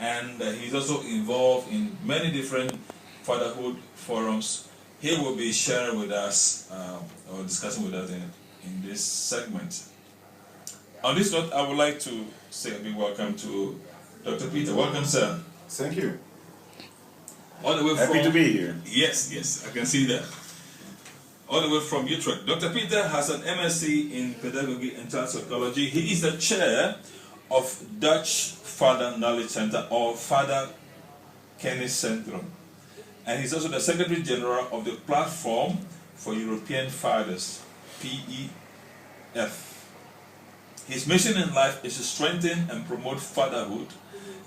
and he's also involved in many different fatherhood forums. He will be sharing with us or discussing with us in this segment. On this note, I would like to say a big welcome to Dr. Peter. Welcome, sir. Thank you. All the way Happy to be here. Yes, I can see that. All the way from Utrecht. Dr. Peter has an MSc in pedagogy and child psychology. He is the chair of Dutch Father Knowledge Center, or Father Kennis Centrum. And he's also the Secretary General of the Platform for European Fathers, PEF. His mission in life is to strengthen and promote fatherhood,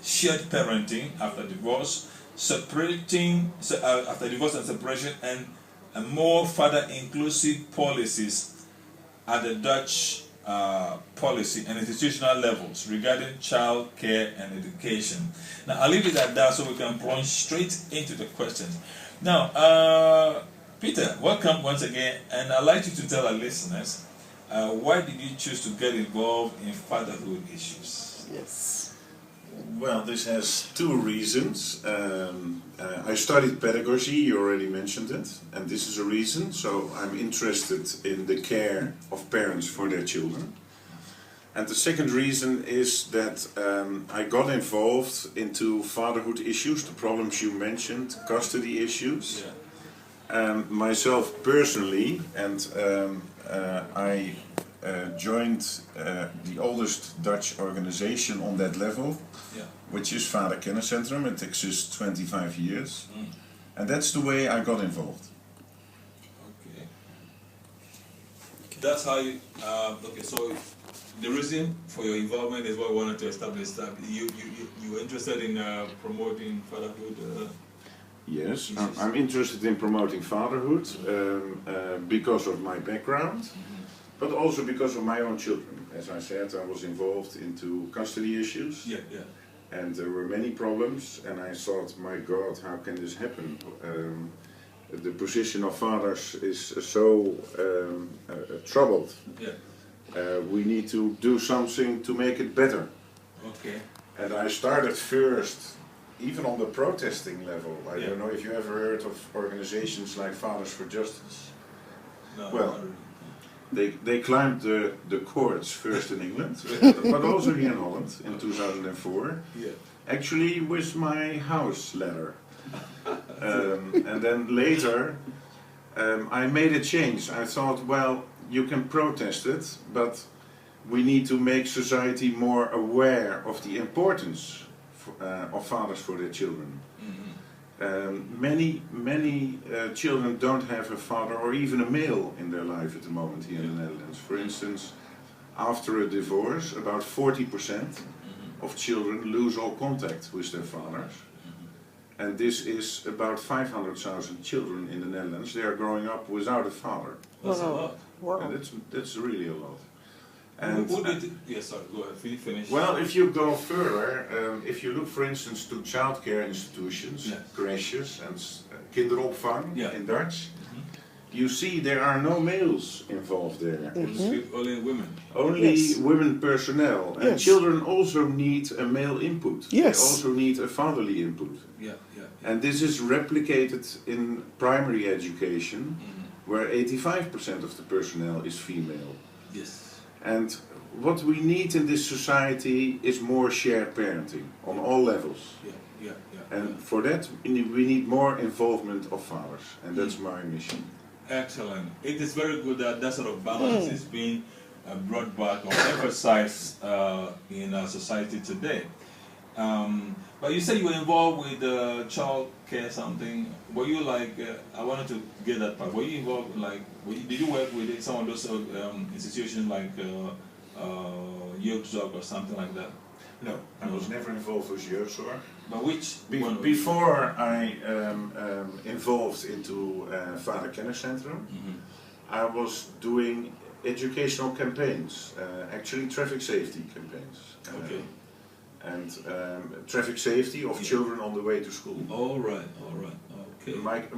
shared parenting after divorce, after divorce and separation, and more father-inclusive policies at the Dutch policy and institutional levels regarding child care and education. Now, I'll leave it at that so we can plunge straight into the questions. Now, Peter, welcome once again, and I'd like you to tell our listeners, why did you choose to get involved in fatherhood issues? Yes. Well, this has two reasons. I studied pedagogy, you already mentioned it, and this is a reason. So I'm interested in the care of parents for their children. And the second reason is that I got involved into fatherhood issues, the problems you mentioned, custody issues. Yeah. Myself personally, and I joined the oldest Dutch organization on that level, which is Father Kennis Centrum. It exists 25 years, and that's the way I got involved. Okay. That's how you, okay, so the reason for your involvement is what I wanted to establish, that you were interested in promoting fatherhood. Yes, I'm interested in promoting fatherhood because of my background, but also because of my own children. As I said, I was involved into custody issues, and there were many problems, and I thought, my God, how can this happen? The position of fathers is so troubled. We need to do something to make it better. Okay. And I started first, even on the protesting level. I don't know if you ever heard of organizations like Fathers for Justice. No, well, they climbed the courts first in England, but also here in Holland in 2004. Actually with my house letter. And then later I made a change. I thought, well, you can protest it, but we need to make society more aware of the importance of fathers for their children. Many children don't have a father or even a male in their life at the moment here in the Netherlands. For instance, after a divorce, about 40% of children lose all contact with their fathers. And this is about 500,000 children in the Netherlands. They are growing up without a father. That's a lot. Wow. And that's really a lot. And sorry, go ahead, finish. Well, if you go further, if you look, for instance, to childcare institutions, crèches and kinderopvang in Dutch, you see there are no males involved there. Only women. Only women personnel. And children also need a male input. They also need a fatherly input. And this is replicated in primary education, where 85% of the personnel is female. And what we need in this society is more shared parenting on all levels. And for that we need more involvement of fathers, and that's my mission. Excellent. It is very good that that sort of balance is being brought back or emphasized in our society today. But you said you were involved with child care something. Were you like, I wanted to get that part, were you involved, like, did you work with some of those institutions like Jeugdzorg or something like that? No, I was never involved with Jeugdzorg. But which one? Before I involved into Father Kennis Centrum, I was doing educational campaigns, actually traffic safety campaigns. And traffic safety of children on the way to school. All right. Okay.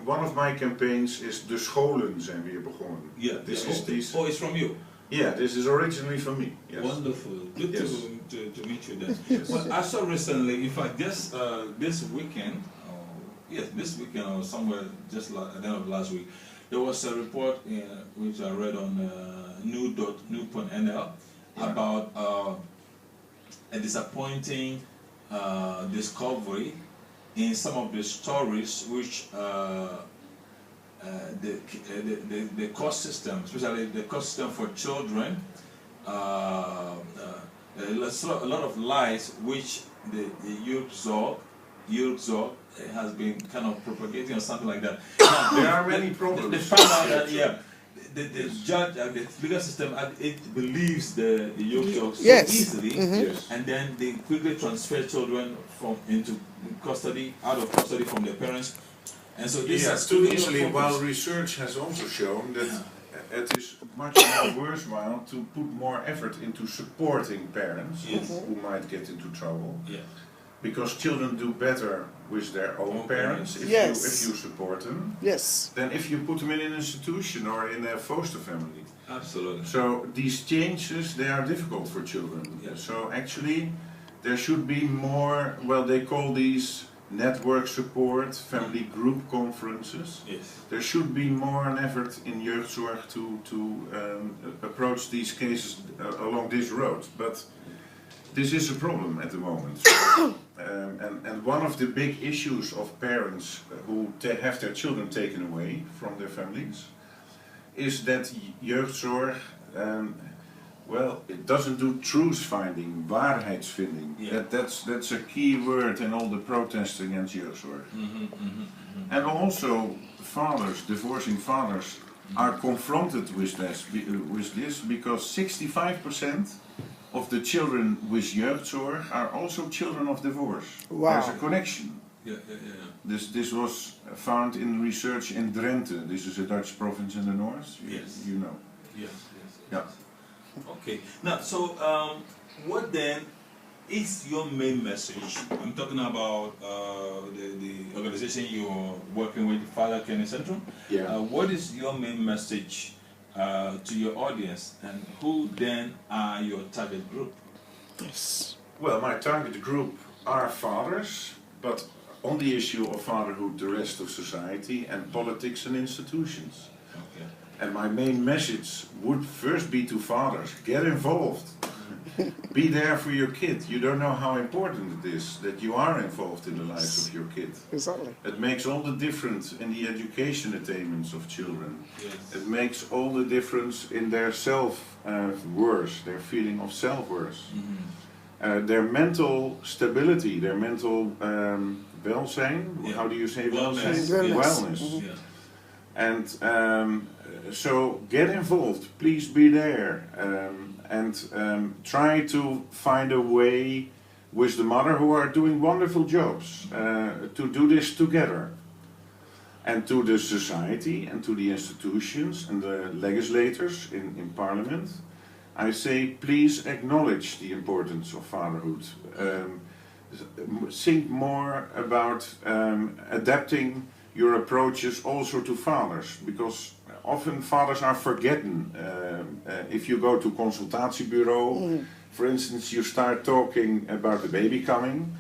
One of my campaigns is De Scholen zijn weer begonnen. This is this. Oh, it's from you? Yeah, this is originally from me. Yes. Wonderful. Good to to meet you then. Yes. Well, I saw recently, in fact, just this weekend, this weekend or somewhere just at the end of last week, there was a report which I read on new.nl about a disappointing discovery in some of the stories which the cost system, especially the cost system for children, a lot of lies which the youth has been kind of propagating or something like that. Now, there are many problems. They found out that the judge, the legal system, it believes the youth so easily, and then they quickly transfer children into custody, out of custody from their parents. And so this has too easily, while research has also shown that it is much more worthwhile to put more effort into supporting parents who might get into trouble. Because children do better with their own parents if you support them than if you put them in an institution or in a foster family. Absolutely. So these changes, they are difficult for children. So actually there should be more, well, they call these network support, family group conferences. There should be more an effort in jeugdzorg to approach these cases along this road. But this is a problem at the moment. And one of the big issues of parents who have their children taken away from their families is that jeugdzorg, well, it doesn't do truth finding, waarheidsvinding. That's a key word in all the protests against jeugdzorg. And also fathers, divorcing fathers, are confronted with this because 65% of the children with jeugdzorg are also children of divorce. There's a connection. This was found in research in Drenthe. This is a Dutch province in the north. You know. Okay. Now, so what then is your main message? I'm talking about the organization you're working with, Father Kenny Centrum. What is your main message to your audience, and who then are your target group? Well, my target group are fathers, but on the issue of fatherhood, the rest of society and politics and institutions. And my main message would first be to fathers: get involved. Be there for your kid. You don't know how important it is that you are involved in the lives of your kid. It makes all the difference in the education attainments of children. It makes all the difference in their self-worth, their feeling of self-worth. Their mental stability, their mental welzijn. How do you say welzijn? Wellness. And so get involved, please be there, and try to find a way with the mother, who are doing wonderful jobs, to do this together. And to the society and to the institutions and the legislators in Parliament, I say, please acknowledge the importance of fatherhood. Think more about adapting your approaches also to fathers, because often fathers are forgotten. If you go to consultatiebureau, for instance, you start talking about the baby coming,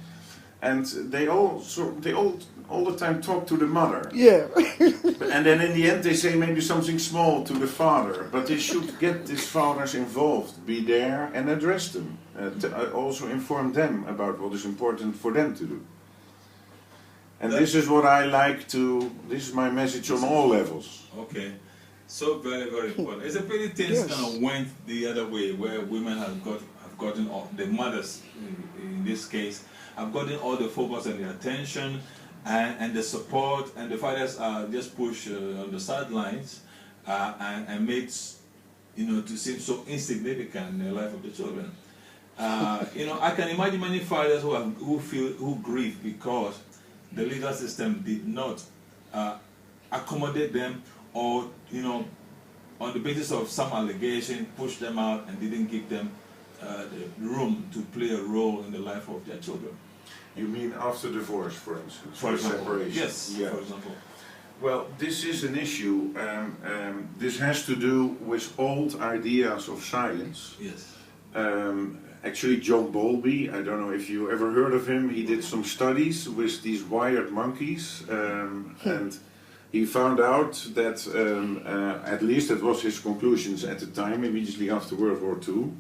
and they all the time talk to the mother. And then in the end they say maybe something small to the father, but they should get these fathers involved, be there and address them. Also inform them about what is important for them to do. And this is what I like to, this is my message on all levels. Okay, so very, very important. It's a pity things kind of went the other way, where women have gotten all, the mothers in this case, have gotten all the focus and the attention and the support, and the fathers are just pushed on the sidelines and made, to seem so insignificant in the life of the children. I can imagine many fathers who grieve because the legal system did not accommodate them, or on the basis of some allegation, push them out and didn't give them the room to play a role in the life of their children. You mean after divorce, for instance? For example, separation? Yes, for example. Well, this is an issue. This has to do with old ideas of silence. Yes. actually John Bowlby, I don't know if you ever heard of him, he did some studies with these wired monkeys, and he found out that, at least that was his conclusions at the time, immediately after World War II,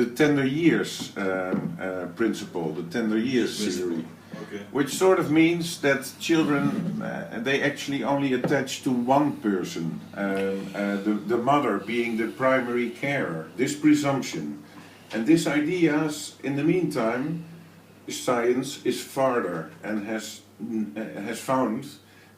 the tender years principle, the tender years theory, which sort of means that children, they actually only attach to one person, the mother being the primary carer, this presumption. And this idea, in the meantime, science is farther and has found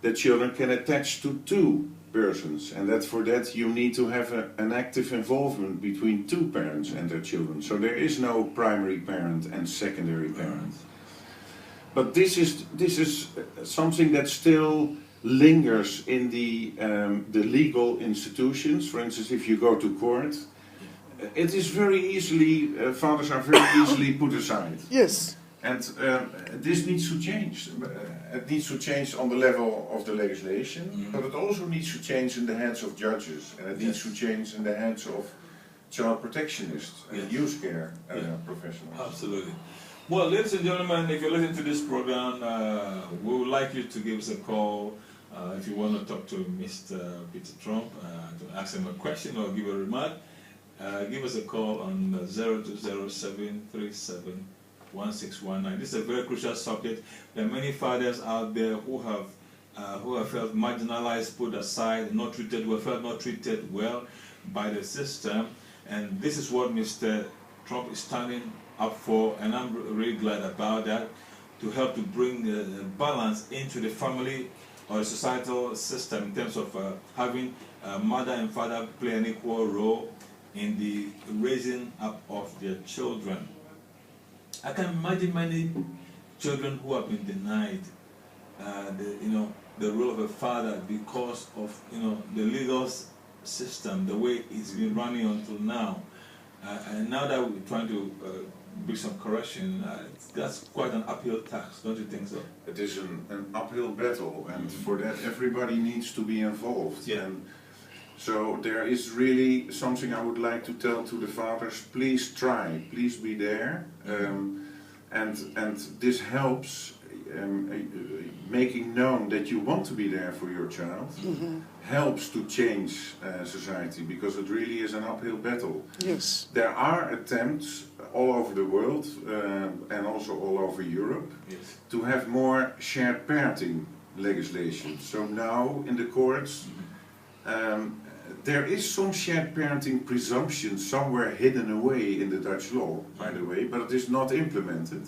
that children can attach to two persons, and that for that you need to have an active involvement between two parents and their children. So there is no primary parent and secondary parent. But this is something that still lingers in the legal institutions. For instance, if you go to court, it is very easily, fathers are very easily put aside. Yes. And this needs to change. It needs to change on the level of the legislation, but it also needs to change in the hands of judges, and it needs to change in the hands of child protectionists and youth care professionals. Absolutely. Well, ladies and gentlemen, if you're listening to this program, we would like you to give us a call if you want to talk to Mr. Peter Tromp, to ask him a question or give a remark. Give us a call on 0207371619. This is a very crucial subject. There are many fathers out there who have felt marginalized, put aside, not treated well, felt not treated well by the system, and this is what Mr. Tromp is standing up for, and I'm really glad about that, to help to bring balance into the family or the societal system in terms of having mother and father play an equal role in the raising up of their children. I can imagine many children who have been denied the role of a father because of the legal system, the way it's been running until now. And now that we're trying to bring some correction, that's quite an uphill task, don't you think so? It is an uphill battle, and for that everybody needs to be involved. Yeah. And so there is really something I would like to tell to the fathers: please try, please be there, and this helps. Making known that you want to be there for your child helps to change society, because it really is an uphill battle. Yes. There are attempts all over the world and also all over Europe to have more shared parenting legislation. So now in the courts there is some shared parenting presumption somewhere hidden away in the Dutch law, by the way, but it is not implemented.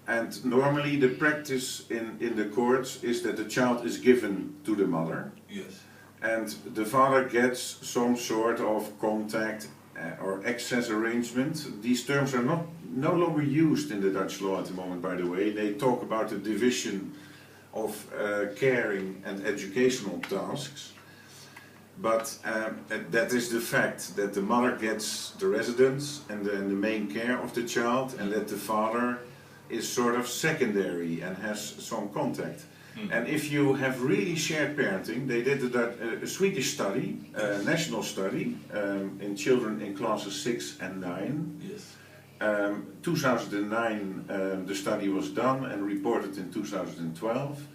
And normally the practice in the courts is that the child is given to the mother. Yes. And the father gets some sort of contact or access arrangement. These terms are no longer used in the Dutch law at the moment, by the way. They talk about the division of caring and educational tasks. But that is the fact that the mother gets the residence and the main care of the child, and that the father is sort of secondary and has some contact. And if you have really shared parenting, they did a Swedish study, a national study, in children in classes 6 and 9. Yes. 2009 the study was done and reported in 2012.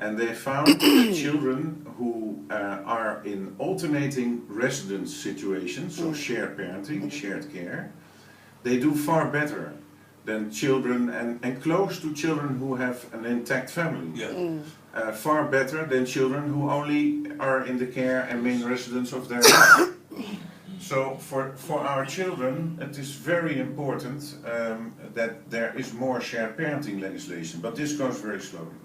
And they found that children who are in alternating residence situations, so shared parenting, shared care, they do far better than children and close to children who have an intact family. Yeah. Far better than children who only are in the care and main residence of their mother. So for our children it is very important that there is more shared parenting legislation, but this goes very slowly.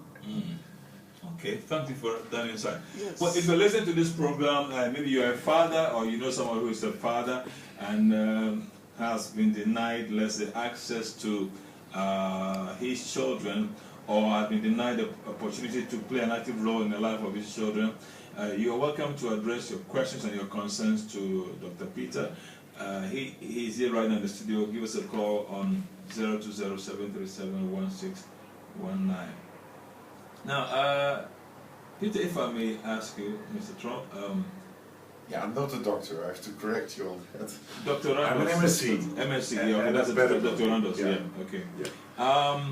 Okay, thank you for that insight. Yes. Well, if you listen to this program, maybe you're a father or you know someone who is a father and has been denied, let's say, access to his children, or has been denied the opportunity to play an active role in the life of his children, you are welcome to address your questions and your concerns to Dr. Peter. He's here right now in the studio. Give us a call on 0207371619. Now, Peter, if I may ask you, Mr. Tromp, Yeah, I'm not a doctor. I have to correct you on that. Dr. Randos. I'm an MSc. MSc, yeah, okay, that's better. Dr. Randos, yeah, okay. Yeah.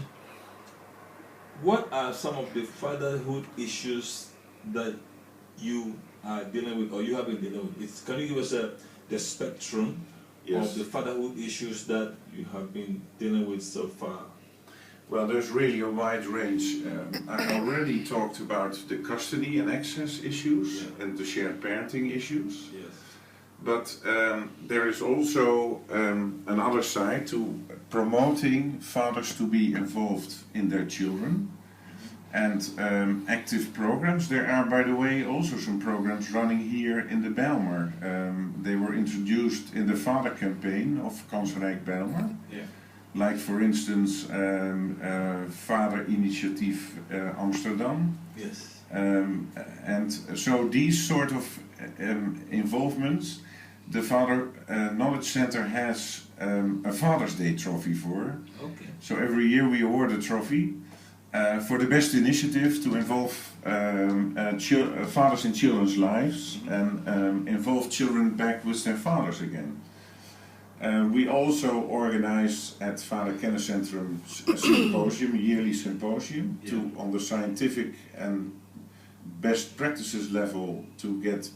What are some of the fatherhood issues that you are dealing with, or you have been dealing with? Can you give us the spectrum of the fatherhood issues that you have been dealing with so far? Well, there's really a wide range. I already talked about the custody and access issues and the shared parenting issues. Yes. But there is also another side to promoting fathers to be involved in their children and active programs. There are, by the way, also some programs running here in the Bijlmer. They were introduced in the Father campaign of Kansrijk Bijlmer. Yeah. Like, for instance, Father Initiatief Amsterdam. Yes. And so these sort of involvements, the Father Knowledge Center has a Father's Day trophy for. Okay. So every year we award a trophy for the best initiative to involve fathers in children's lives and involve children back with their fathers again. We also organize at Vader Kenniscentrum a symposium, a yearly symposium, on the scientific and best practices level to get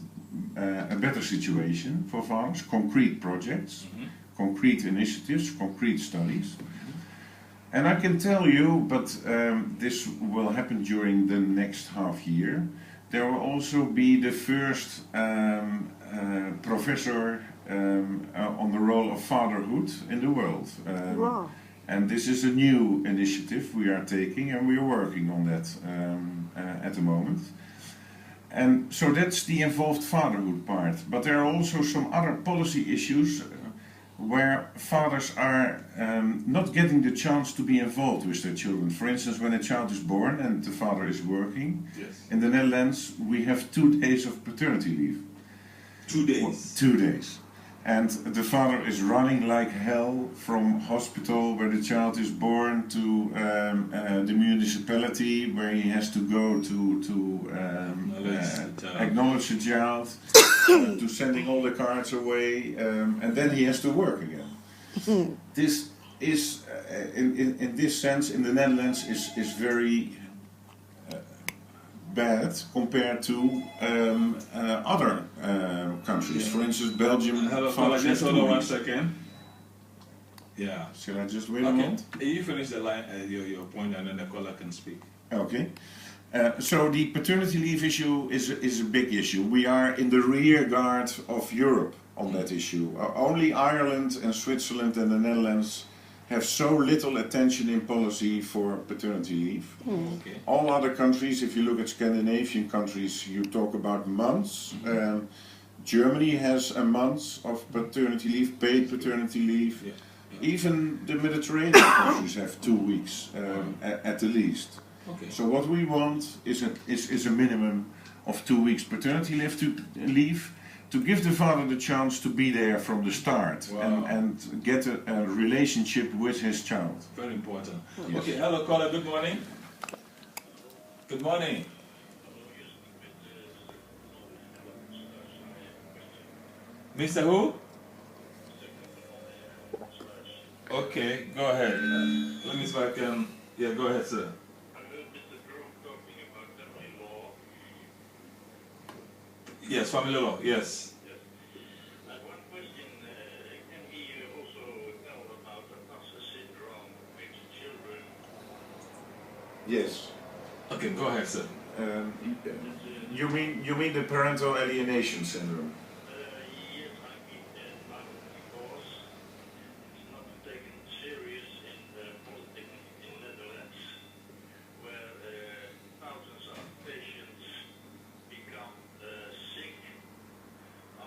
a better situation for fathers, concrete projects, concrete initiatives, concrete studies. And I can tell you, but this will happen during the next half year, there will also be the first professor on the role of fatherhood in the world. Wow. And this is a new initiative we are taking, and we are working on that at the moment. And so that's the involved fatherhood part. But there are also some other policy issues where fathers are not getting the chance to be involved with their children. For instance, when a child is born and the father is working, in the Netherlands we have 2 days of paternity leave. 2 days? 2 days. And the father is running like hell from hospital where the child is born to the municipality where he has to go to acknowledge the child, to sending all the cards away, and then he has to work again. This is, in this sense, in the Netherlands, is very bad compared to other countries. For instance, Belgium. Hello, just hold on 1 second. Yeah. Shall I just wait a moment? You finish the line, your point, and then the caller can speak. Okay. So the paternity leave issue is a big issue. We are in the rear guard of Europe on that issue. Only Ireland and Switzerland and the Netherlands have so little attention in policy for paternity leave. Okay. All other countries, if you look at Scandinavian countries, you talk about months. Germany has a month of paternity leave, paid paternity leave. Yeah. Even the Mediterranean countries have 2 weeks at the least. Okay. So what we want is a minimum of 2 weeks paternity leave to give the father the chance to be there from the start. Wow. and get a relationship with his child. Very important. Yes. Okay, hello caller, good morning. Good morning. Mr. Who? Okay, go ahead. Let me see if I can. Yeah, go ahead, sir. I heard Mr. Tromp talking about family law. Yes, family law, yes. Yes. One question, can he also tell about the Passer syndrome with children? Yes. Okay, go ahead, sir. You mean the parental alienation syndrome? Yes, I mean, out of divorce, it's not taken serious in politics in Netherlands, where thousands of patients become sick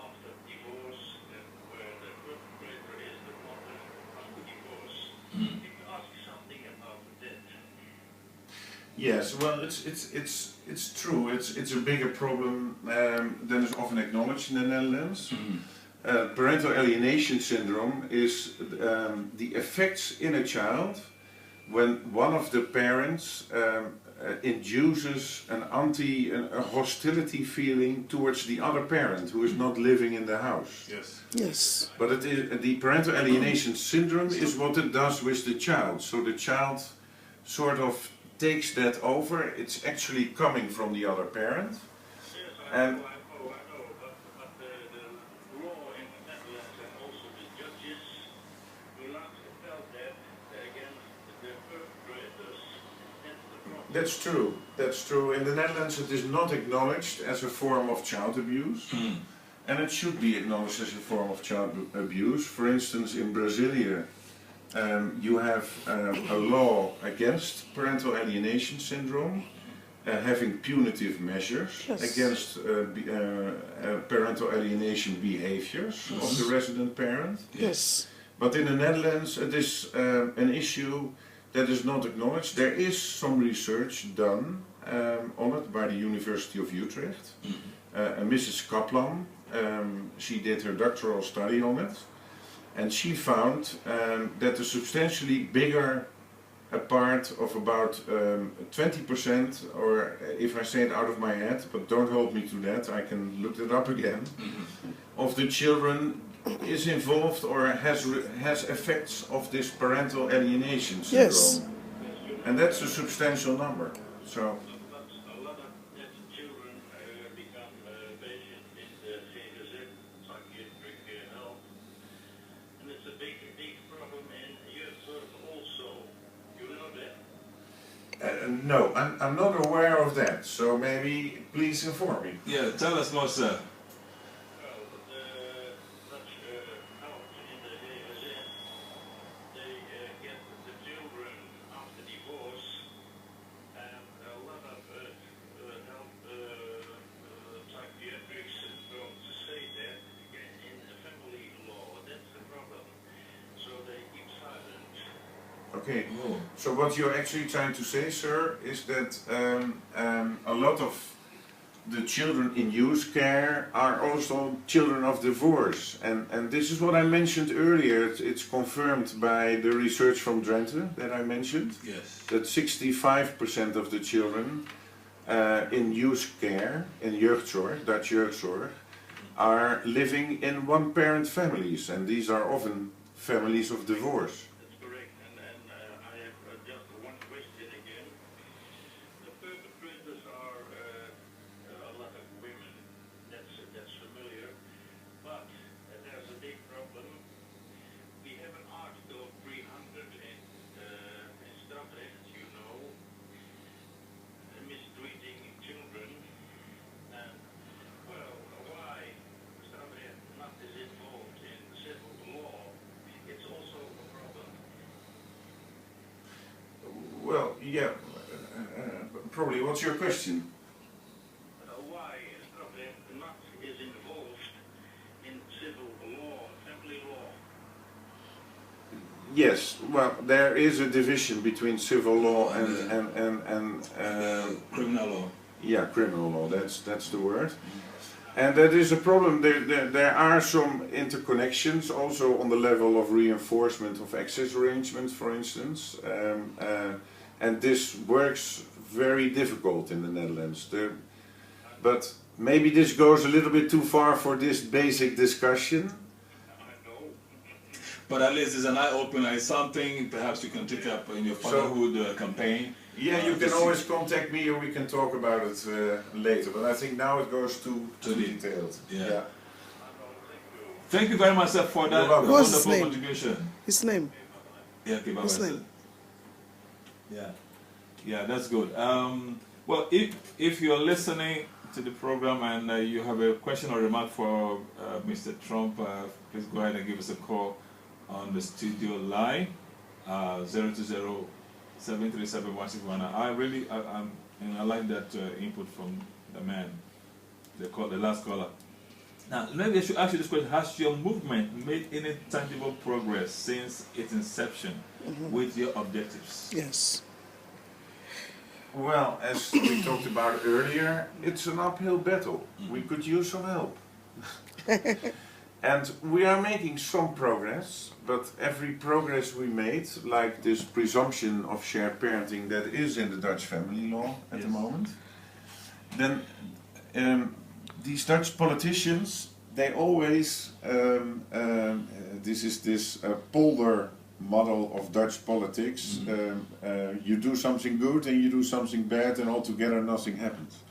after divorce, and where the perpetrator is the mother of divorce. Can you ask something about that? Yes, well, it's true. It's a bigger problem than is often acknowledged in the Netherlands. Parental alienation syndrome is the effects in a child when one of the parents induces a hostility feeling towards the other parent who is not living in the house. Yes. Yes. But it is, the parental alienation syndrome is what it does with the child. So the child sort of takes that over. It's actually coming from the other parent. Yes, And I know, but the law in the Netherlands and also the judges will not tell that against the perpetrators. That's the problem. that's true. That's true. In the Netherlands, it is not acknowledged as a form of child abuse. And it should be acknowledged as a form of child abuse. For instance, in Brasilia, you have a law against parental alienation syndrome, having punitive measures Yes. against parental alienation behaviors of the resident parent. Yes. But in the Netherlands, it is an issue that is not acknowledged. There is some research done on it by the University of Utrecht. And Mrs. Kaplan, she did her doctoral study on it, and she found that a substantially bigger a part of about 20%, or if I say it out of my head, but don't hold me to that, I can look it up again, of the children is involved or has effects of this parental alienation syndrome. Yes. And that's a substantial number. So. But a lot of these children become patients in the CGZ, psychiatric health, and it's a big problem in youth also. You know that? No, I'm not aware of that, so maybe please inform me. Yeah, tell us more, sir. Well, the Dutch health in the CGZ, they get the children after divorce, and a lot of health psychiatrics don't say that in the family law. That's the problem. So they keep silent. Okay, Oh. so what you're actually trying to say, sir, is that a lot of the children in youth care are also children of divorce. And this is what I mentioned earlier. It's confirmed by the research from Drenthe that I mentioned. Yes. That 65% of the children in youth care, in jeugdzorg, Dutch jeugdzorg, are living in one-parent families. And these are often families of divorce. That's correct. And I have just one question again. The perpetrators are a lot of women. That's familiar. But there's a big problem. We have an article 300 in Strafrecht, you know, mistreating children. And well, why Strafrecht not is involved in civil law? It's also a problem. Well, yeah, probably. What's your question? Why Strafrecht not is involved in civil law, family law? Yes, well, there is a division between civil law and Criminal law. yeah, criminal law. That's the word, and that is a problem. There are some interconnections also on the level of reinforcement of access arrangements, for instance, and this works very difficult in the Netherlands. But maybe this goes a little bit too far for this basic discussion. I know. But at least it's an eye-opener. It's something perhaps you can take up in your fatherhood campaign. Yeah, you can always contact me, or we can talk about it later. But I think now it goes too detailed. Yeah. Thank you very much, sir, for that You're welcome. What's his wonderful name? contribution. His name. Yeah, okay, bye-bye, His sir. name. Yeah, yeah, that's good. Well, if you're listening to the program and you have a question or remark for Mr. Tromp, please go ahead and give us a call on the studio line, 020-737-1619. I like that input from the man, the last caller. Now, maybe I should ask you this question: has your movement made any tangible progress since its inception with your objectives? Yes. Well, as we talked about earlier, it's an uphill battle. We could use some help. And we are making some progress, but every progress we made, like this presumption of shared parenting that is in the Dutch family law at the moment, then these Dutch politicians, they always, this is this polder model of Dutch politics, you do something good and you do something bad and altogether nothing happens.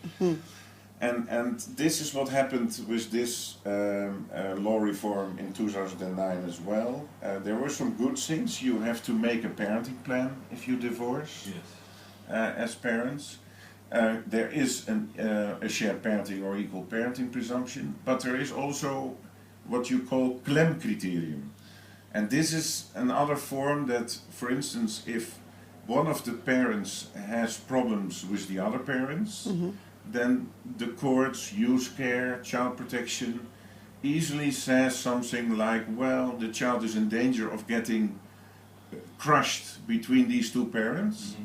And this is what happened with this law reform in 2009 as well. There were some good things. You have to make a parenting plan if you divorce as parents. There is a shared parenting or equal parenting presumption, but there is also what you call klemcriterium. And this is another form that, for instance, if one of the parents has problems with the other parents, then the courts, use care, child protection, easily says something like, well, the child is in danger of getting crushed between these two parents.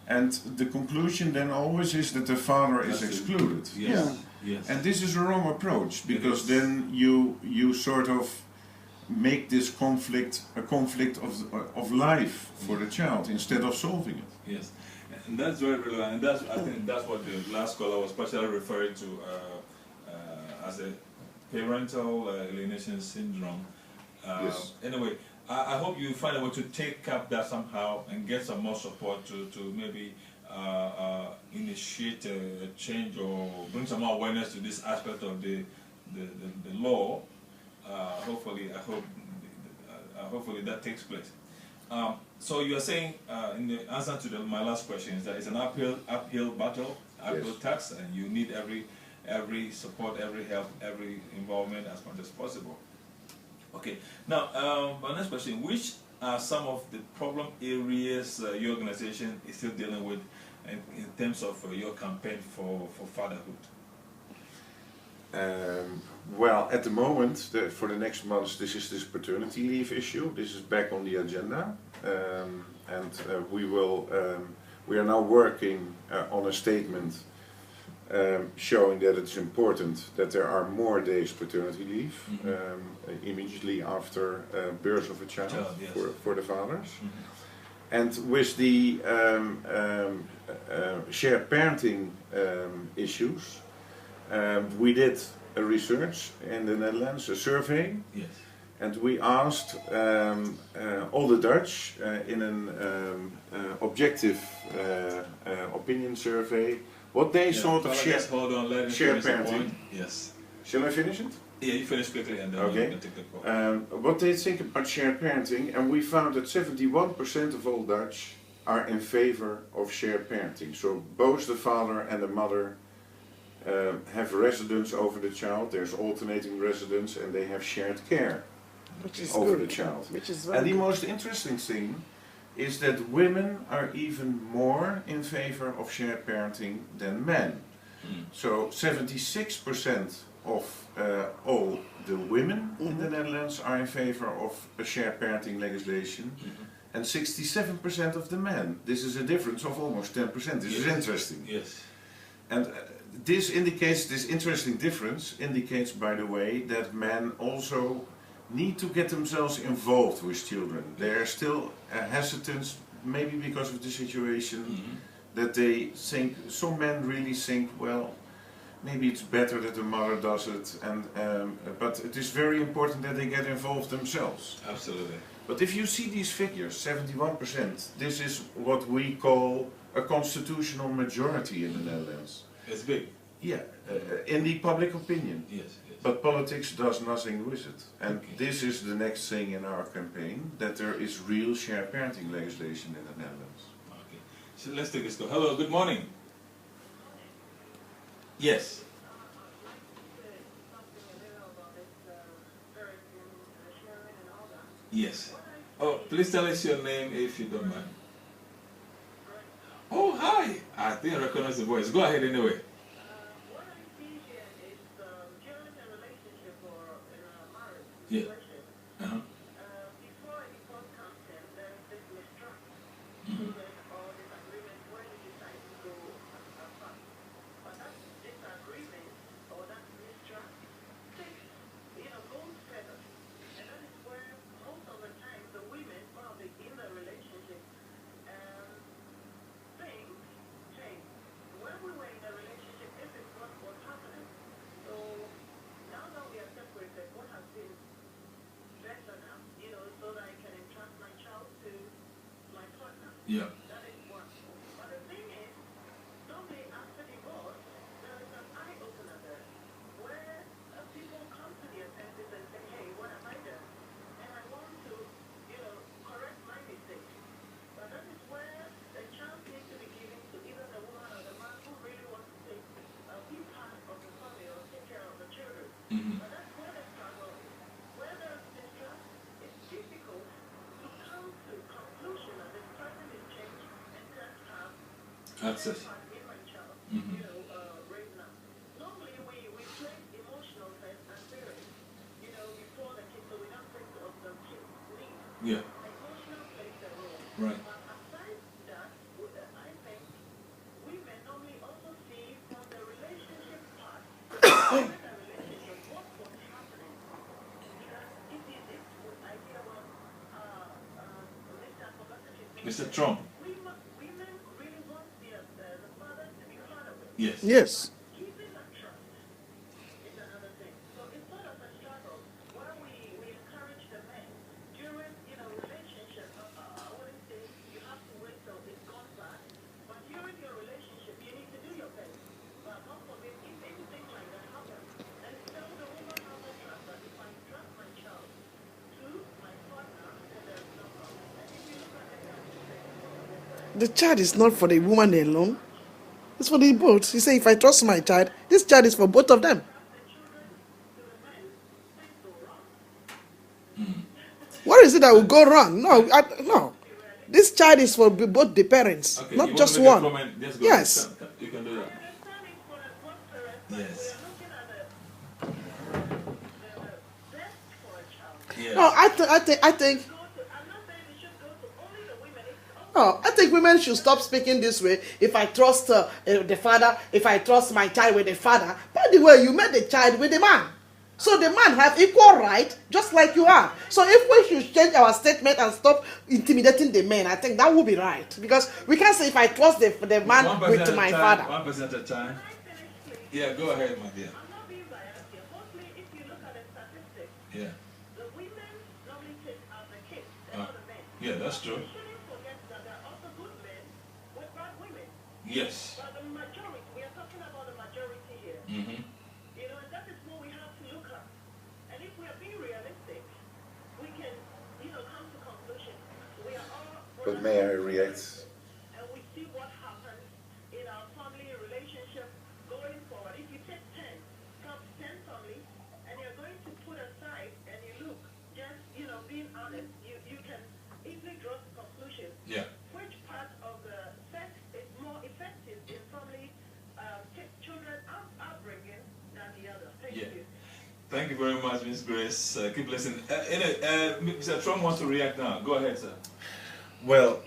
And the conclusion then always is that the father is excluded. And this is a wrong approach, because then you sort of make this conflict a conflict of life for the child instead of solving it. Yes. And that's very relevant, and I think that's what the last caller was partially referring to as a parental alienation syndrome. Anyway, I hope you find a way to take up that somehow and get some more support to maybe initiate a change or bring some more awareness to this aspect of the law. Hopefully that takes place. So you are saying, in the answer to my last question, is that it's an uphill battle, uphill task, and you need every support, every help, every involvement as much as possible. Okay. Now, my next question: which are some of the problem areas your organization is still dealing with in terms of your campaign for fatherhood? Well, at the moment, for the next months, this is this paternity leave issue. This is back on the agenda, and we are now working on a statement showing that it's important that there are more days paternity leave immediately after birth of a child for the fathers. And with the shared parenting issues, we did a research in the Netherlands, a survey, and we asked all the Dutch in an objective opinion survey what they thought of shared parenting. Yes. Shall I finish it? Yeah, you finish quickly and then okay. you can take the call. What they think about shared parenting, and we found that 71% of all Dutch are in favor of shared parenting. So both the father and the mother have residence over the child. There's alternating residence, and they have shared care over the child. And the most interesting thing is that women are even more in favor of shared parenting than men. So 76% of all the women in the Netherlands are in favor of a shared parenting legislation, and 67% of the men. This is a difference of almost 10%. This is interesting. Yes. And this interesting difference indicates, by the way, that men also need to get themselves involved with children. They are still hesitant, maybe because of the situation, that they think, some men really think, well, maybe it's better that the mother does it, and but it is very important that they get involved themselves. Absolutely. But if you see these figures, 71%, this is what we call a constitutional majority in the Netherlands. It's big. Yeah, in the public opinion. Yes. But politics does nothing with it. And this is the next thing in our campaign, that there is real shared parenting legislation in the Netherlands. Okay. So let's take this call. Hello, good morning. Yes. Yes. Oh, please tell us your name if you don't mind. Oh, hi. I think I recognize the voice. Go ahead anyway. What I see here is children and relationship or marriage. Yeah. Before equal consent, there is this mistrust. Or disagreement when you decide to go apart. But that disagreement or that mistrust takes, both Yeah. That is one. But the thing is, normally after divorce, there is an eye-opener there, where people come to their senses and say, hey, what have I done? And I want to, correct my mistake. But that is where the chance needs to be given to either the woman or the man who really wants to be part of the family or take care of the children. But that's where the struggle is. Where there is distrust, it's difficult to come to conclusion that this person is changed and can't have Access. in my child, right now. Normally we place emotional sense and feelings, before the kids, so we don't think of the kids' needs. Yeah. Emotional plays a role. Right. But aside that, I think women normally also see from the relationship part, within the relationship, what was happening. Because if I hear what Mr. Tromp. women really want the father to be part of it. Yes. Yes. Keeping that trust is another thing. So it's sort of a struggle where we encourage the men during, relationship. I wouldn't say you have to wait till it's gone bad, but during your relationship, you need to do your best. But God forbid, if anything like that happens, then tell the woman how to trust that if I trust my child to my partner, then there's no problem. And if you look at the The child is not for the woman alone. It's for the both. He say, if I trust my child, this child is for both of them. What is it that will go wrong? No, no. This child is for both the parents, Okay, not you just want to make a one. comment? Just go Yes. ahead. You can do that. Yes. Yes. No, I think. Oh, I think women should stop speaking this way. If I trust the father, if I trust my child with the father, by the way, you met the child with the man. So the man have equal right, just like you are. So if we should change our statement and stop intimidating the men, I think that would be right. Because we can't say if I trust the man with my father. 1% at a time. Yeah, go ahead, my dear. I'm not being biased here. Mostly, if you look at the statistics, Yeah. the women normally take out the kids, and not the men. Yeah, that's true. We shouldn't forget that there are also good men with bad women. Yes. But the majority, we are talking about the majority here. Mm-hmm. And that is what we have to look at. And if we are being realistic, we can, come to conclusions. We are all. But may I react? And we see what happens in our family relationship going forward. If you take 10 families, and you're going to put aside and you look, just, being honest, you can easily draw the conclusion. Yeah. Which part of the sex is more effective in family children upbringing than the other? Thank you. Thank you very much, Miss Grace. Keep listening. Mr. Trump wants to react now. Go ahead, sir. Well,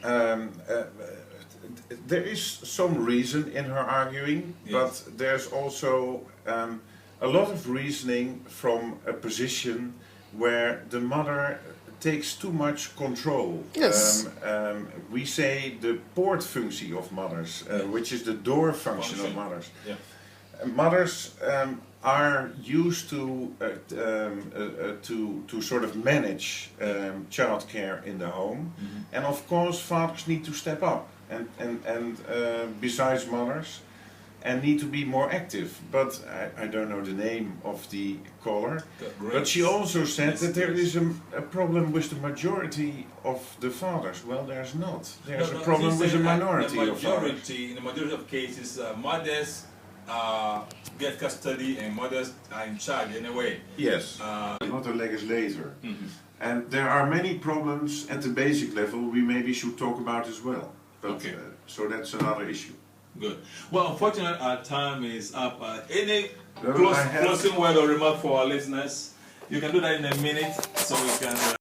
there is some reason in her arguing, Yes. but there's also a lot of reasoning from a position where the mother takes too much control. Yes. We say the poortfunctie of mothers, which is the door function of mothers. Yeah. Mothers are used to sort of manage childcare in the home, and of course fathers need to step up and besides mothers, and need to be more active. But I don't know the name of the caller. But she also said that there is a problem with the majority of the fathers. Well, there's not. There's a problem with the minority of fathers. In the majority of cases, mothers get custody and mothers are in charge in a way. Yes, not a legislator. And there are many problems at the basic level we maybe should talk about as well. But, Okay. So that's another issue. Good. Well, unfortunately, our time is up. Any No, closing word or remark for our listeners? You can do that in a minute so we can...